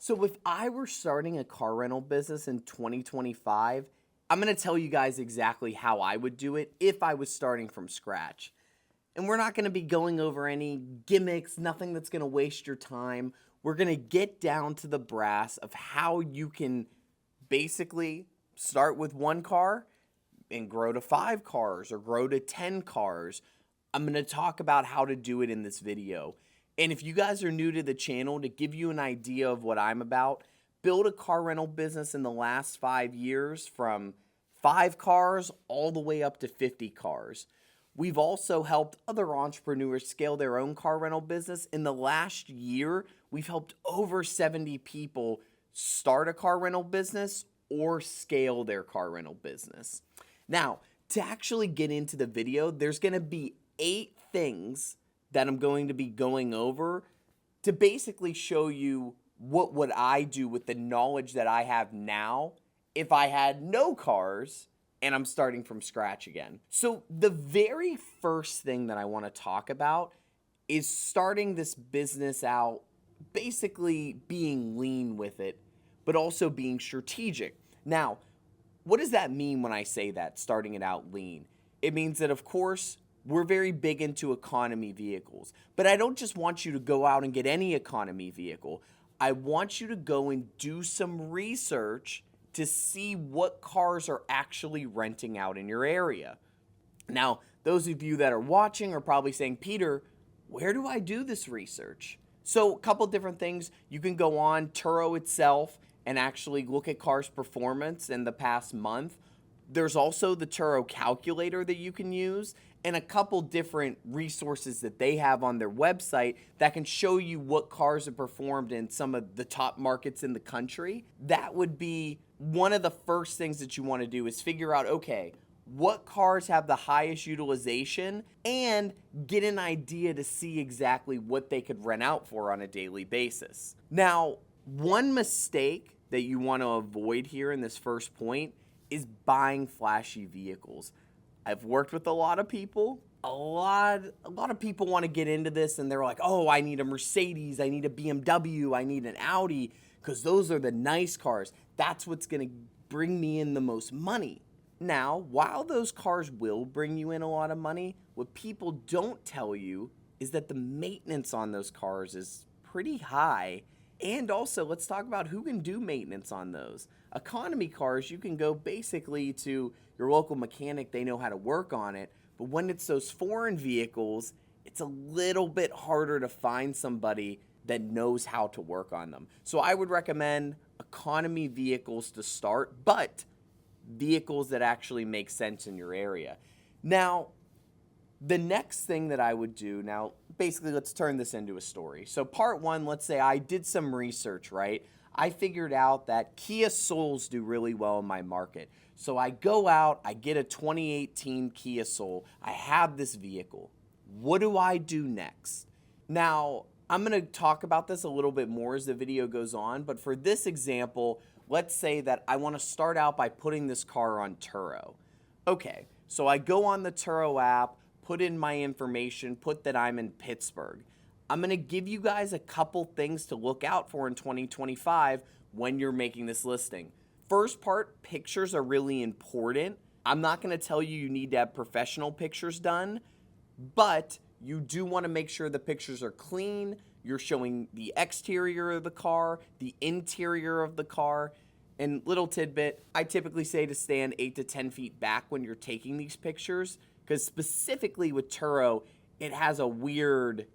So if I were starting a car rental business in 2025, I'm going to tell you guys exactly how I would do it if I was starting from scratch. And we're not going to be going over any gimmicks, nothing that's going to waste your time. We're going to get down to the brass of how you can basically start with one car and grow to 5 cars or grow to 10 cars. I'm going to talk about how to do it in this video. And if you guys are new to the channel, to give you an idea of what I'm about, build a car rental business in the last 5 years from 5 cars all the way up to 50 cars. We've also helped other entrepreneurs scale their own car rental business. In the last year, we've helped over 70 people start a car rental business or scale their car rental business. Now, to actually get into the video, there's going to be 8 things that I'm going to be going over to basically show you what would I do with the knowledge that I have now if I had no cars and I'm starting from scratch again. So the very first thing that I want to talk about is starting this business out, basically being lean with it, but also being strategic. Now, what does that mean when I say that, starting it out lean? It means that, of course, we're very big into economy vehicles, but I don't just want you to go out and get any economy vehicle. I want you to go and do some research to see what cars are actually renting out in your area. Now, those of you that are watching are probably saying, Peter, where do I do this research? So a couple different things. You can go on Turo itself and actually look at cars' performance in the past month. There's also the Turo calculator that you can use and a couple different resources that they have on their website that can show you what cars have performed in some of the top markets in the country. That would be one of the first things that you want to do, is figure out, okay, what cars have the highest utilization, and get an idea to see exactly what they could rent out for on a daily basis. Now, one mistake that you want to avoid here in this first point is buying flashy vehicles. I've worked with a lot of people. A lot of people want to get into this and they're like, oh, I need a Mercedes, I need a BMW, I need an Audi, because those are the nice cars. That's what's going to bring me in the most money. Now, while those cars will bring you in a lot of money, what people don't tell you is that the maintenance on those cars is pretty high. And also, let's talk about who can do maintenance on those. Economy cars, you can go basically to your local mechanic, they know how to work on it. But when it's those foreign vehicles, it's a little bit harder to find somebody that knows how to work on them. So I would recommend economy vehicles to start, but vehicles that actually make sense in your area. Now, the next thing that I would do, now basically let's turn this into a story. So part 1, let's say I did some research, right? I figured out that Kia Souls do really well in my market. So I go out, I get a 2018 Kia Soul, I have this vehicle. What do I do next? Now, I'm going to talk about this a little bit more as the video goes on, but for this example, let's say that I want to start out by putting this car on Turo. Okay, so I go on the Turo app, put in my information, put that I'm in Pittsburgh. I'm going to give you guys a couple things to look out for in 2025 when you're making this listing. First part, pictures are really important. I'm not going to tell you you need to have professional pictures done, but you do want to make sure the pictures are clean. You're showing the exterior of the car, the interior of the car. And little tidbit, I typically say to stand 8 to 10 feet back when you're taking these pictures, because specifically with Turo, it has a weird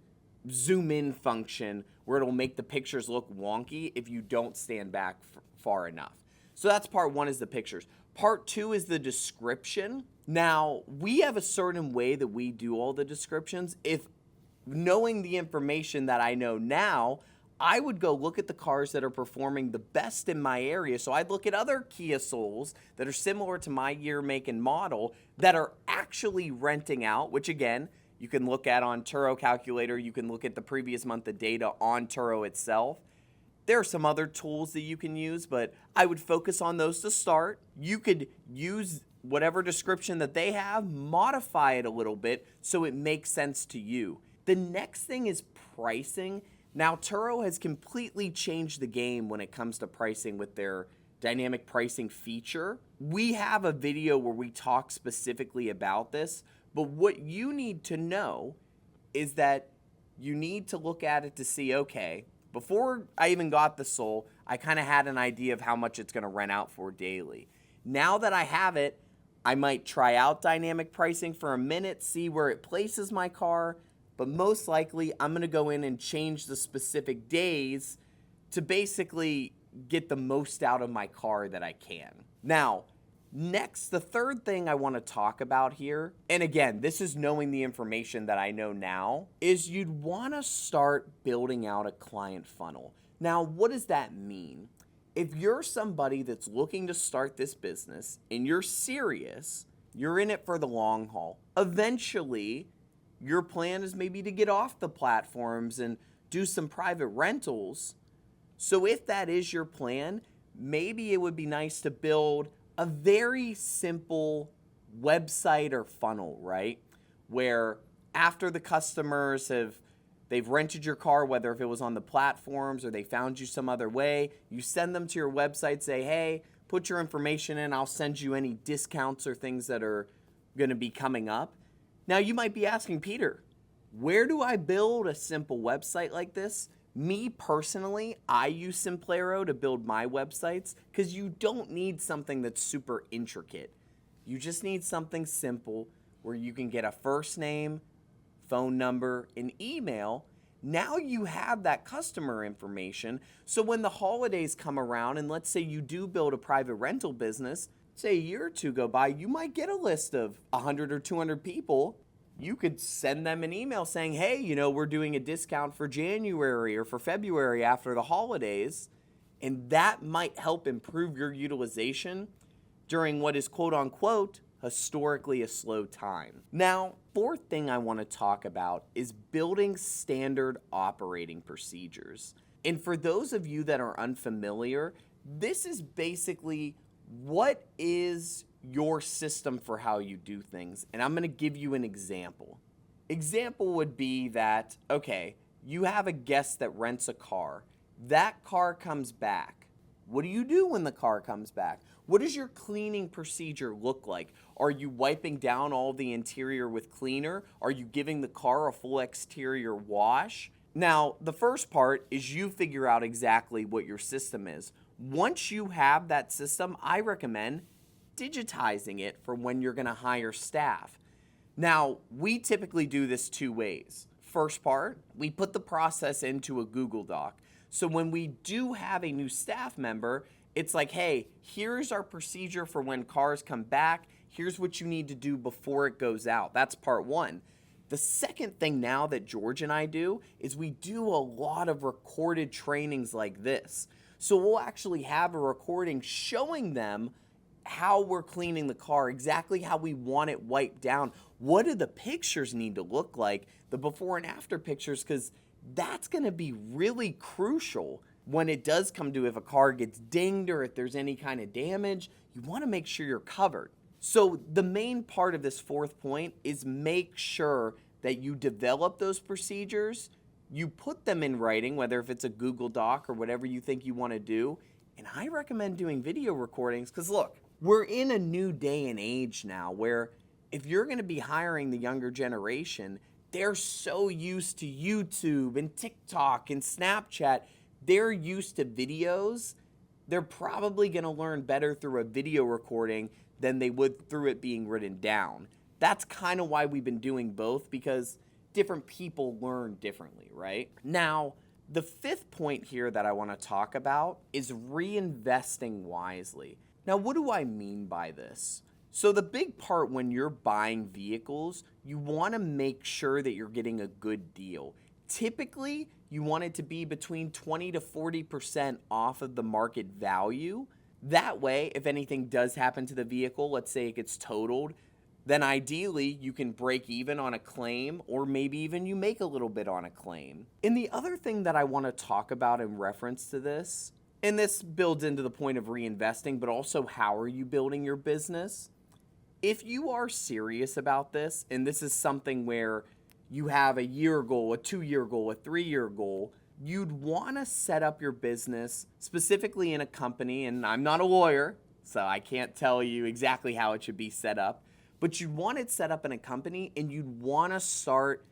zoom in function where it'll make the pictures look wonky if you don't stand back far enough. So that's part 1, is the pictures. Part 2 is the description. Now, we have a certain way that we do all the descriptions. If knowing the information that I know now, I would go look at the cars that are performing the best in my area. So I'd look at other Kia Souls that are similar to my year, make, and model that are actually renting out, which again, you can look at on Turo Calculator. You can look at the previous month of data on Turo itself. There are some other tools that you can use, but I would focus on those to start. You could use whatever description that they have, modify it a little bit so it makes sense to you. The next thing is pricing. Now, Turo has completely changed the game when it comes to pricing with their dynamic pricing feature. We have a video where we talk specifically about this, but what you need to know is that you need to look at it to see, okay, before I even got the Soul, I kind of had an idea of how much it's going to rent out for daily. Now that I have it, I might try out dynamic pricing for a minute, see where it places my car, but most likely I'm going to go in and change the specific days to basically get the most out of my car that I can. Now, next, the third thing I want to talk about here, and again, this is knowing the information that I know now, is you'd want to start building out a client funnel. Now, what does that mean? If you're somebody that's looking to start this business and you're serious, you're in it for the long haul, eventually your plan is maybe to get off the platforms and do some private rentals. So if that is your plan, maybe it would be nice to build a very simple website or funnel, right? Where after the customers they've rented your car, whether if it was on the platforms or they found you some other way, you send them to your website, say, hey, put your information in, I'll send you any discounts or things that are going to be coming up. Now you might be asking, Peter, where do I build a simple website like this? Me personally, I use Simplero to build my websites because you don't need something that's super intricate. You just need something simple where you can get a first name, phone number, and email. Now you have that customer information. So when the holidays come around, and let's say you do build a private rental business, say a year or two go by, you might get a list of 100 or 200 people. You could send them an email saying, hey, we're doing a discount for January or for February after the holidays. And that might help improve your utilization during what is quote unquote historically a slow time. Now, fourth thing I want to talk about is building standard operating procedures. And for those of you that are unfamiliar, this is basically what is your system for how you do things. And I'm going to give you an example. Example would be that, okay, you have a guest that rents a car. That car comes back. What do you do when the car comes back? What does your cleaning procedure look like? Are you wiping down all the interior with cleaner? Are you giving the car a full exterior wash? Now, the first part is you figure out exactly what your system is. Once you have that system, I recommend digitizing it for when you're going to hire staff. Now, we typically do this two ways. First part, we put the process into a Google Doc. So when we do have a new staff member, it's like, hey, here's our procedure for when cars come back. Here's what you need to do before it goes out. That's part one. The second thing now that George and I do is we do a lot of recorded trainings like this. So we'll actually have a recording showing them how we're cleaning the car, exactly how we want it wiped down. What do the pictures need to look like, the before and after pictures, because that's going to be really crucial when it does come to if a car gets dinged or if there's any kind of damage. You want to make sure you're covered. So the main part of this fourth point is make sure that you develop those procedures, you put them in writing, whether if it's a Google Doc or whatever you think you want to do. And I recommend doing video recordings because look, we're in a new day and age now where if you're going to be hiring the younger generation, they're so used to YouTube and TikTok and Snapchat. They're used to videos. They're probably going to learn better through a video recording than they would through it being written down. That's kind of why we've been doing both, because different people learn differently, right? Now, the fifth point here that I want to talk about is reinvesting wisely. Now, what do I mean by this? So the big part when you're buying vehicles, you want to make sure that you're getting a good deal. Typically, you want it to be between 20 to 40% off of the market value. That way, if anything does happen to the vehicle, let's say it gets totaled, then ideally you can break even on a claim, or maybe even you make a little bit on a claim. And the other thing that I want to talk about in reference to this, and this builds into the point of reinvesting, but also how are you building your business? If you are serious about this, and this is something where you have a year goal, a 2-year goal, a 3-year goal, you'd want to set up your business specifically in a company, and I'm not a lawyer, so I can't tell you exactly how it should be set up, but you'd want it set up in a company and you'd want to start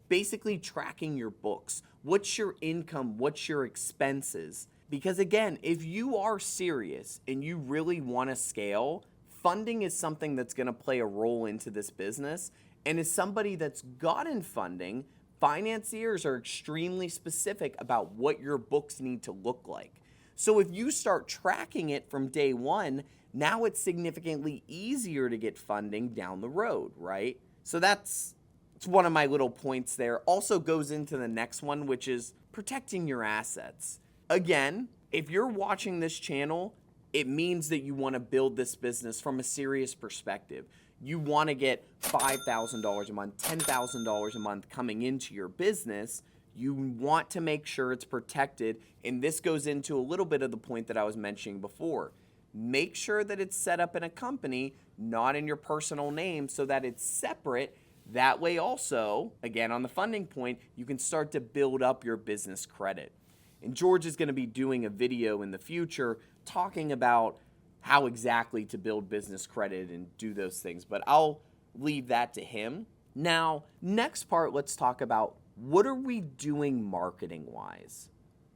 basically tracking your books. What's your income? What's your expenses? Because again, if you are serious and you really want to scale, funding is something that's going to play a role into this business. And as somebody that's gotten funding, financiers are extremely specific about what your books need to look like. So if you start tracking it from day one, now it's significantly easier to get funding down the road, right? So that's one of my little points there. Also goes into the next one, which is protecting your assets. Again, if you're watching this channel, it means that you want to build this business from a serious perspective. You want to get $5,000 a month, $10,000 a month coming into your business. You want to make sure it's protected. And this goes into a little bit of the point that I was mentioning before. Make sure that it's set up in a company, not in your personal name, so that it's separate. That way also, again, on the funding point, you can start to build up your business credit. And George is going to be doing a video in the future talking about how exactly to build business credit and do those things, but I'll leave that to him. Now, next part, let's talk about what are we doing marketing-wise?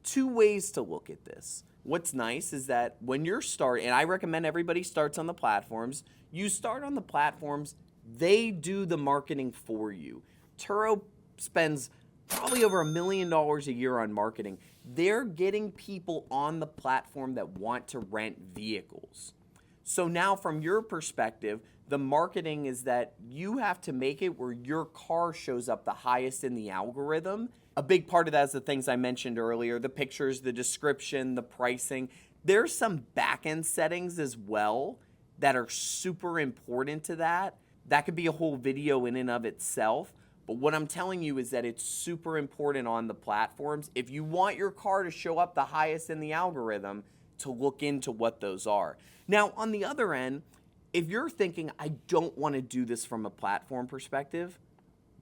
Two ways to look at this. What's nice is that when you're starting, and I recommend everybody starts on the platforms, you start on the platforms, they do the marketing for you. Turo spends probably over $1 million a year on marketing. They're getting people on the platform that want to rent vehicles. So now from your perspective, the marketing is that you have to make it where your car shows up the highest in the algorithm. A big part of that is the things I mentioned earlier, the pictures, the description, the pricing. There's some back-end settings as well that are super important to that. That could be a whole video in and of itself. But what I'm telling you is that it's super important on the platforms. If you want your car to show up the highest in the algorithm, to look into what those are. Now, on the other end, if you're thinking, I don't want to do this from a platform perspective,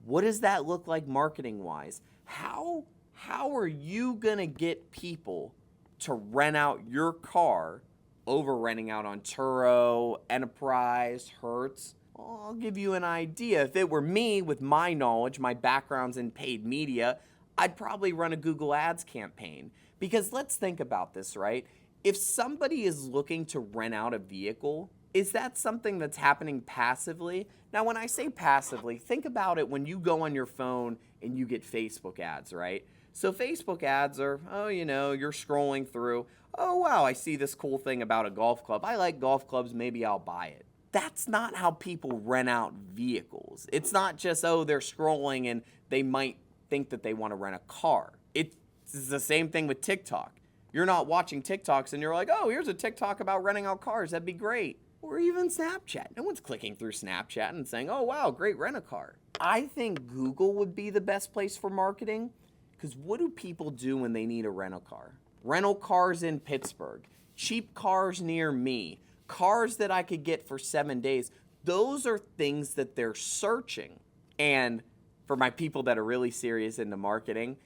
what does that look like marketing-wise? How are you going to get people to rent out your car over renting out on Turo, Enterprise, Hertz? Well, I'll give you an idea. If it were me with my knowledge, my background's in paid media, I'd probably run a Google Ads campaign. Because let's think about this, right? If somebody is looking to rent out a vehicle, is that something that's happening passively? Now, when I say passively, think about it when you go on your phone and you get Facebook ads, right? So Facebook ads are, you're scrolling through. Oh, wow, I see this cool thing about a golf club. I like golf clubs, maybe I'll buy it. That's not how people rent out vehicles. It's not just, they're scrolling and they might think that they want to rent a car. It's the same thing with TikTok. You're not watching TikToks and you're like, oh, here's a TikTok about renting out cars. That'd be great. Or even Snapchat. No one's clicking through Snapchat and saying, oh, wow, great, rent a car. I think Google would be the best place for marketing because what do people do when they need a rental car? Rental cars in Pittsburgh, cheap cars near me, cars that I could get for 7 days. Those are things that they're searching. And for my people that are really serious into marketing,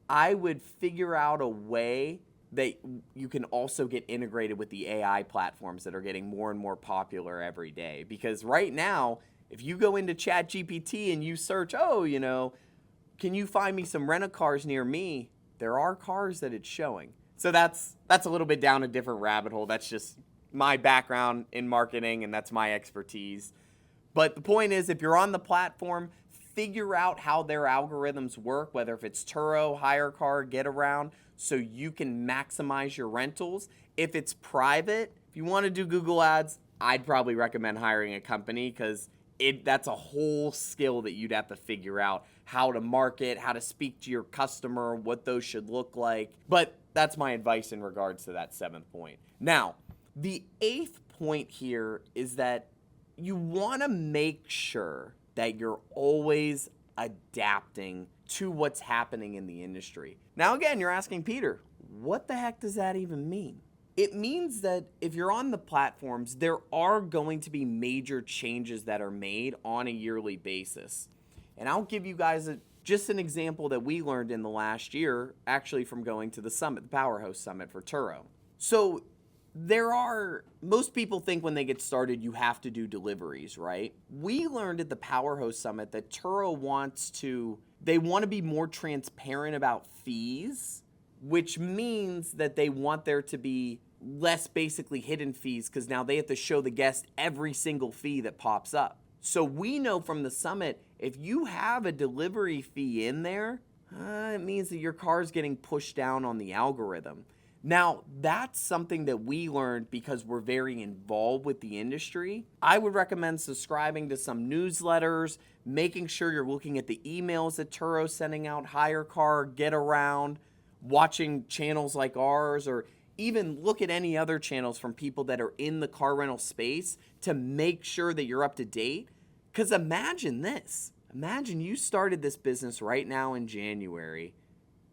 I would figure out a way that you can also get integrated with the AI platforms that are getting more and more popular every day. Because right now, if you go into ChatGPT and you search, can you find me some rent-a-cars near me? There are cars that it's showing. So that's a little bit down a different rabbit hole. That's just my background in marketing and that's my expertise. But the point is, if you're on the platform, figure out how their algorithms work, whether if it's Turo, Hire Car, Get Around, so you can maximize your rentals. If it's private, if you want to do Google Ads, I'd probably recommend hiring a company because that's a whole skill that you'd have to figure out how to market, how to speak to your customer, what those should look like. But that's my advice in regards to that 7th point. Now, the 8th point here is that you want to make sure that you're always adapting to what's happening in the industry. Now, again, you're asking, Peter, what the heck does that even mean? It means that if you're on the platforms, there are going to be major changes that are made on a yearly basis. And I'll give you guys Just an example that we learned in the last year, actually from going to the summit, the Powerhouse Summit for Turo. So most people think when they get started, you have to do deliveries, right? We learned at the Powerhouse Summit that Turo they want to be more transparent about fees, which means that they want there to be less basically hidden fees because now they have to show the guest every single fee that pops up. So we know from the summit, if you have a delivery fee in there, it means that your car is getting pushed down on the algorithm. Now, that's something that we learned because we're very involved with the industry. I would recommend subscribing to some newsletters, making sure you're looking at the emails that Turo's sending out, Hire Car, Get Around, watching channels like ours, or even look at any other channels from people that are in the car rental space to make sure that you're up to date. Because imagine this. Imagine you started this business right now in January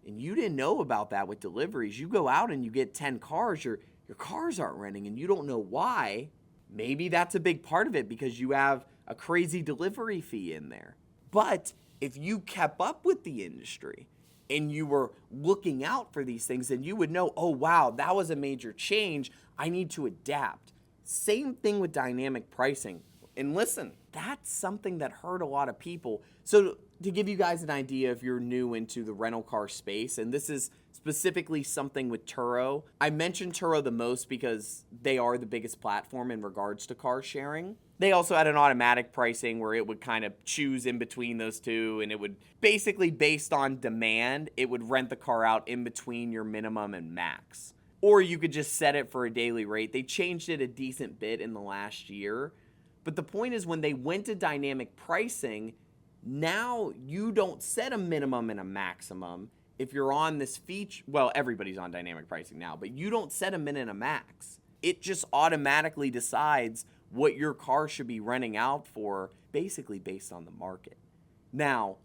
and you didn't know about that with deliveries. You go out and you get 10 cars, your cars aren't renting and you don't know why. Maybe that's a big part of it because you have a crazy delivery fee in there. But if you kept up with the industry and you were looking out for these things, then you would know, oh wow, that was a major change. I need to adapt. Same thing with dynamic pricing. And listen, that's something that hurt a lot of people. So to give you guys an idea, if you're new into the rental car space, and this is specifically something with Turo, I mentioned Turo the most because they are the biggest platform in regards to car sharing. They also had an automatic pricing where it would kind of choose in between those two, and it would basically, based on demand, it would rent the car out in between your minimum and max. Or you could just set it for a daily rate. They changed it a decent bit in the last year. But the point is, when they went to dynamic pricing, now you don't set a minimum and a maximum. If you're on this feature, well, everybody's on dynamic pricing now, but you don't set a min and a max. It just automatically decides what your car should be renting out for, basically based on the market. Now,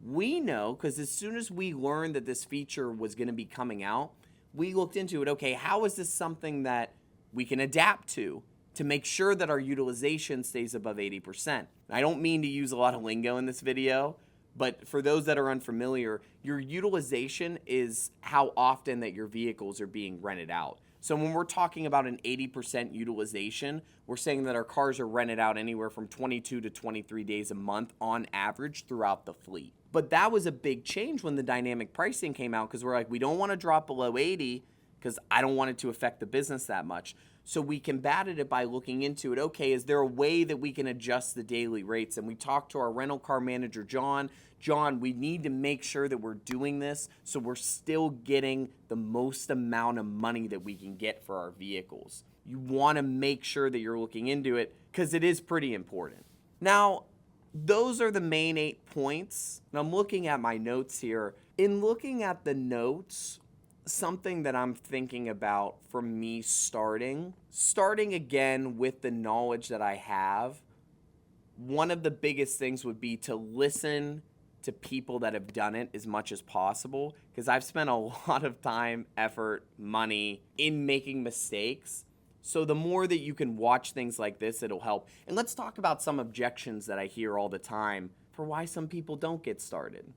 we know, because as soon as we learned that this feature was going to be coming out, we looked into it. Okay, how is this something that we can adapt to make sure that our utilization stays above 80%? I don't mean to use a lot of lingo in this video, but for those that are unfamiliar, your utilization is how often that your vehicles are being rented out. So when we're talking about an 80% utilization, we're saying that our cars are rented out anywhere from 22 to 23 days a month on average throughout the fleet. But that was a big change when the dynamic pricing came out, because we're like, we don't want to drop below 80 because I don't want it to affect the business that much. So we combated it by looking into it. Okay, is there a way that we can adjust the daily rates? And we talked to our rental car manager, John. John, we need to make sure that we're doing this so we're still getting the most amount of money that we can get for our vehicles. You want to make sure that you're looking into it because it is pretty important. Now, those are the main 8 points. And I'm looking at my notes here. In looking at the notes, something that I'm thinking about for me starting again with the knowledge that I have, one of the biggest things would be to listen to people that have done it as much as possible, because I've spent a lot of time, effort, money in making mistakes. So the more that you can watch things like this, it'll help. And let's talk about some objections that I hear all the time for why some people don't get started.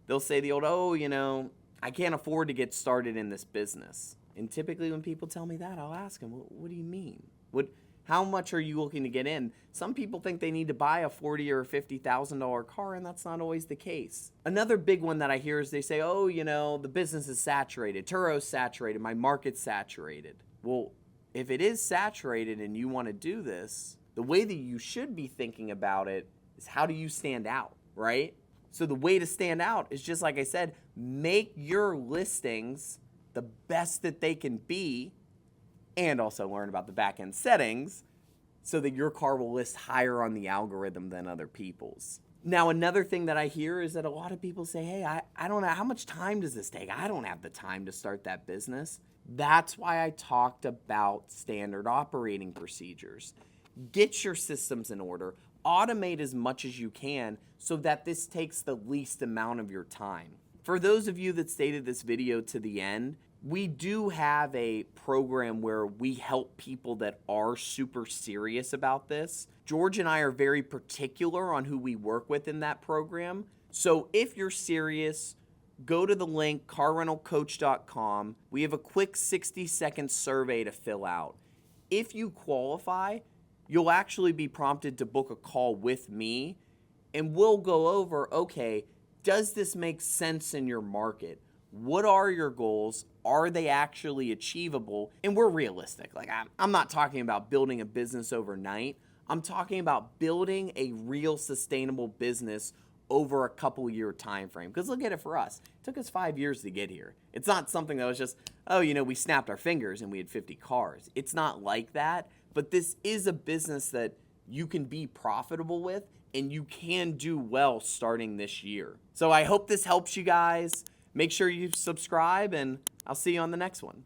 They'll say the old, I can't afford to get started in this business. And typically when people tell me that, I'll ask them, what do you mean? How much are you looking to get in? Some people think they need to buy a $40,000 or $50,000 car, and that's not always the case. Another big one that I hear is they say, the business is saturated. Turo's saturated. My market's saturated. Well, if it is saturated and you want to do this, the way that you should be thinking about it is, how do you stand out, right? So the way to stand out is, just like I said, make your listings the best that they can be, and also learn about the back-end settings so that your car will list higher on the algorithm than other people's. Now, another thing that I hear is that a lot of people say, hey, I don't know, how much time does this take? I don't have the time to start that business. That's why I talked about standard operating procedures. Get your systems in order. Automate as much as you can so that this takes the least amount of your time. For those of you that stayed this video to the end, we do have a program where we help people that are super serious about this. George and I are very particular on who we work with in that program. So if you're serious, go to the link carrentalcoach.com. We have a quick 60-second survey to fill out. If you qualify, you'll actually be prompted to book a call with me, and we'll go over, okay, does this make sense in your market? What are your goals? Are they actually achievable? And we're realistic. Like, I'm not talking about building a business overnight. I'm talking about building a real sustainable business over a couple year time frame. Because look at it for us. It took us 5 years to get here. It's not something that was just, oh, we snapped our fingers and we had 50 cars. It's not like that. But this is a business that you can be profitable with and you can do well starting this year. So I hope this helps you guys. Make sure you subscribe, and I'll see you on the next one.